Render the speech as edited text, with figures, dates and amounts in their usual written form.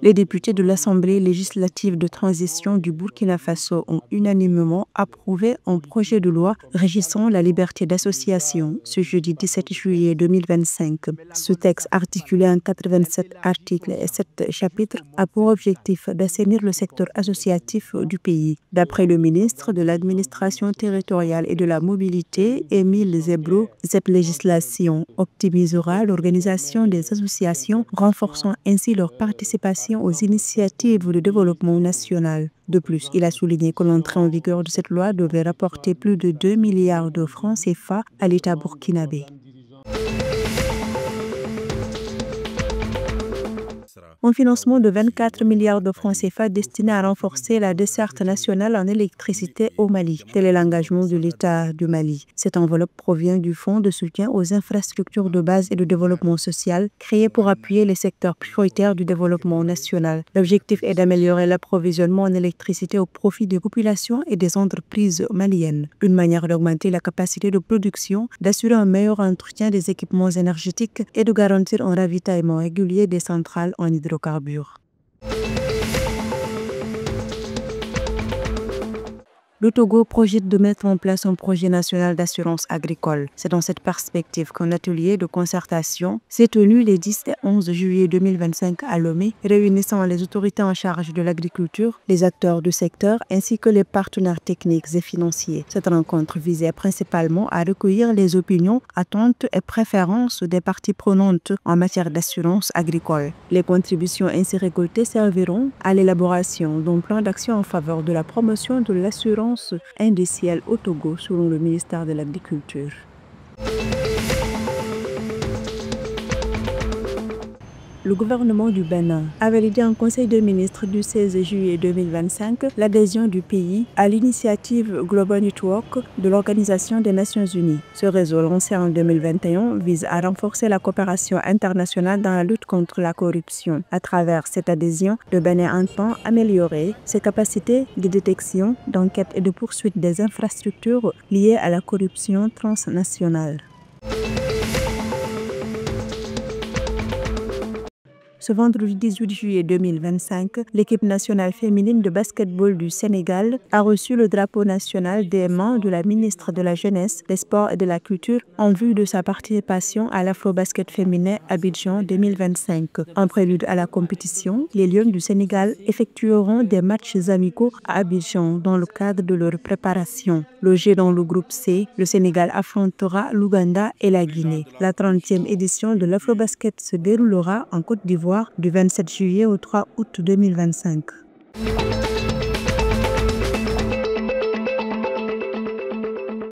Les députés de l'Assemblée législative de transition du Burkina Faso ont unanimement approuvé un projet de loi régissant la liberté d'association ce jeudi 17 juillet 2025. Ce texte, articulé en 87 articles et 7 chapitres, a pour objectif d'assainir le secteur associatif du pays. D'après le ministre de l'Administration territoriale et de la Mobilité, Émile Zebro, cette législation optimisera l'organisation des associations, renforçant ainsi leur participation aux initiatives de développement national. De plus, il a souligné que l'entrée en vigueur de cette loi devait rapporter plus de 2 milliards de francs CFA à l'État burkinabé. Un financement de 24 milliards de francs CFA destiné à renforcer la desserte nationale en électricité au Mali. Tel est l'engagement de l'État du Mali. Cette enveloppe provient du Fonds de soutien aux infrastructures de base et de développement social, créé pour appuyer les secteurs prioritaires du développement national. L'objectif est d'améliorer l'approvisionnement en électricité au profit des populations et des entreprises maliennes. Une manière d'augmenter la capacité de production, d'assurer un meilleur entretien des équipements énergétiques et de garantir un ravitaillement régulier des centrales en hydrocarbures. Le Togo projette de mettre en place un projet national d'assurance agricole. C'est dans cette perspective qu'un atelier de concertation s'est tenu les 10 et 11 juillet 2025 à Lomé, réunissant les autorités en charge de l'agriculture, les acteurs du secteur ainsi que les partenaires techniques et financiers. Cette rencontre visait principalement à recueillir les opinions, attentes et préférences des parties prenantes en matière d'assurance agricole. Les contributions ainsi récoltées serviront à l'élaboration d'un plan d'action en faveur de la promotion de l'assurance indicielle au Togo selon le ministère de l'Agriculture. Le gouvernement du Bénin a validé en Conseil des ministres du 16 juillet 2025 l'adhésion du pays à l'initiative Global Network de l'Organisation des Nations Unies. Ce réseau, lancé en 2021, vise à renforcer la coopération internationale dans la lutte contre la corruption. À travers cette adhésion, le Bénin entend améliorer ses capacités de détection, d'enquête et de poursuite des infrastructures liées à la corruption transnationale. Ce vendredi 18 juillet 2025, l'équipe nationale féminine de basketball du Sénégal a reçu le drapeau national des mains de la ministre de la Jeunesse, des Sports et de la Culture en vue de sa participation à l'Afro-Basket féminin Abidjan 2025. En prélude à la compétition, les Lions du Sénégal effectueront des matchs amicaux à Abidjan dans le cadre de leur préparation. Logé dans le groupe C, le Sénégal affrontera l'Ouganda et la Guinée. La 30e édition de l'Afro-Basket se déroulera en Côte d'Ivoire du 27 juillet au 3 août 2025.